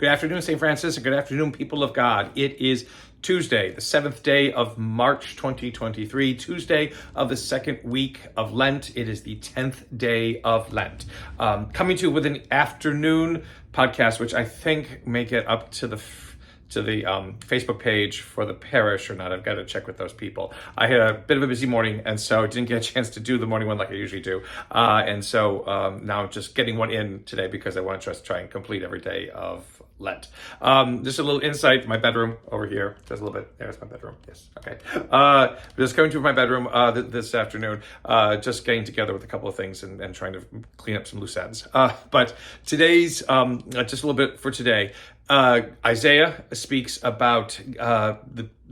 Good afternoon, St. Francis, and good afternoon, people of God. It is Tuesday, the 7th day of March 2023, Tuesday of the second week of Lent. It is the 10th day of Lent. Coming to you with an afternoon podcast, which I think may get up to the Facebook page for the parish or not. I've got to check with those people. I had a bit of a busy morning, and so didn't get a chance to do the morning one like I usually do. And so now I'm just getting one in today because I want to try and complete every day of Lent. Just a little insight, my bedroom over here. Just a little bit. There's my bedroom. Yes. Okay. Just going to my bedroom this afternoon, just getting together with a couple of things and trying to clean up some loose ends. But today's, just a little bit for today, Isaiah speaks about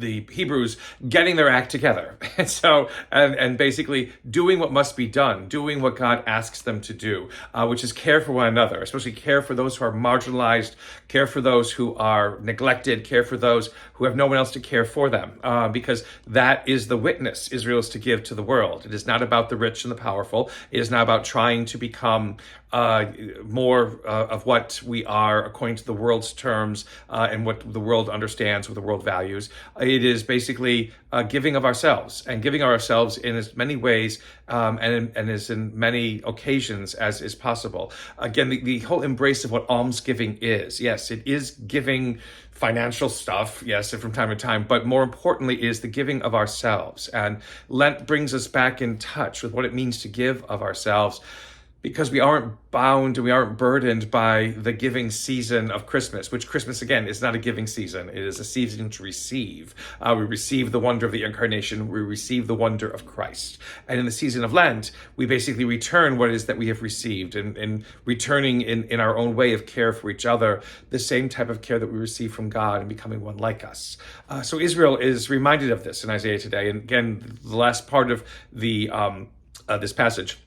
the Hebrews getting their act together. And so, and basically doing what must be done, doing what God asks them to do, which is care for one another, especially care for those who are marginalized, care for those who are neglected, care for those who have no one else to care for them, because that is the witness Israel is to give to the world. It is not about the rich and the powerful. It is not about trying to become more of what we are according to the world's terms and what the world understands, what the world values. It is basically giving of ourselves, and giving of ourselves in as many ways and as in many occasions as is possible. Again, the whole embrace of what almsgiving is. Yes, it is giving financial stuff, yes, from time to time, but more importantly is the giving of ourselves. And Lent brings us back in touch with what it means to give of ourselves, because we aren't bound and we aren't burdened by the giving season of Christmas, which Christmas, again, is not a giving season. It is a season to receive. We receive the wonder of the incarnation. We receive the wonder of Christ. And in the season of Lent, we basically return what it is that we have received, and returning in our own way of care for each other, the same type of care that we receive from God and becoming one like us. So Israel is reminded of this in Isaiah today. And again, the last part of the this passage: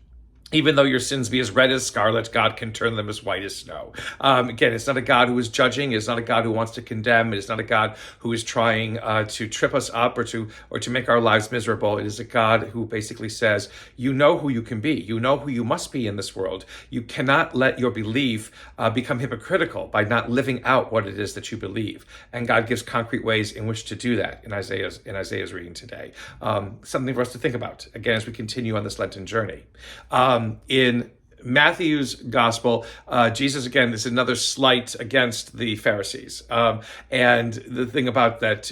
even though your sins be as red as scarlet, God can turn them as white as snow. Again, it's not a God who is judging. It's not a God who wants to condemn. It is not a God who is trying to trip us up or to make our lives miserable. It is a God who basically says, you know who you can be. You know who you must be in this world. You cannot let your belief become hypocritical by not living out what it is that you believe. And God gives concrete ways in which to do that in Isaiah's reading today. Something for us to think about, again, as we continue on this Lenten journey. In Matthew's gospel, Jesus, again, this is another slight against the Pharisees. And the thing about that,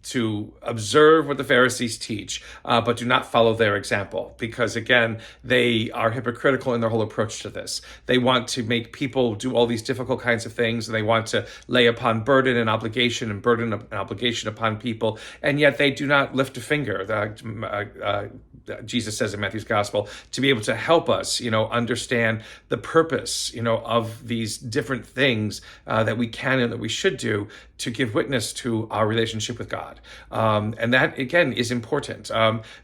to observe what the Pharisees teach, but do not follow their example, because again, they are hypocritical in their whole approach to this. They want to make people do all these difficult kinds of things, and they want to lay upon burden and obligation upon people, and yet they do not lift a finger. Jesus says in Matthew's gospel, to be able to help us, understand the purpose, of these different things that we can and that we should do to give witness to our relationship with God. And that, again, is important.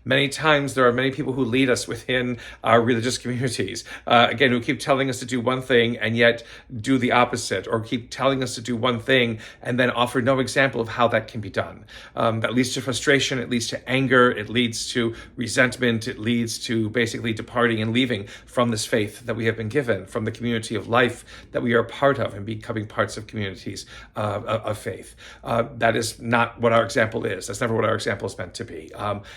Many times there are many people who lead us within our religious communities, again, who keep telling us to do one thing and yet do the opposite, or keep telling us to do one thing and then offer no example of how that can be done. That leads to frustration, it leads to anger, it leads to resentment, it leads to basically departing and leaving from this faith that we have been given, from the community of life that we are a part of, and becoming parts of communities of faith. That is not what our example is. That's never what our example is meant to be.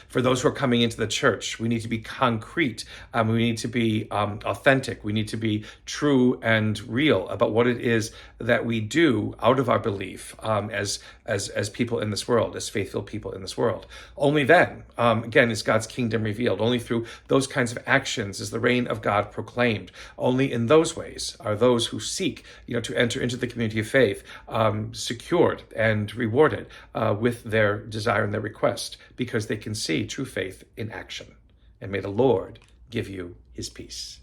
For those who are coming into the church, we need to be concrete. We need to be authentic. We need to be true and real about what it is that we do out of our belief as people in this world, as faithful people in this world. Only then, again, is God's kingdom revealed. Only through those kinds of actions is the reign of God proclaimed. Only in those ways are those who seek, to enter into the community of faith secured and rewarded with their desire and their request, because they can see true faith in action. And may the Lord give you his peace.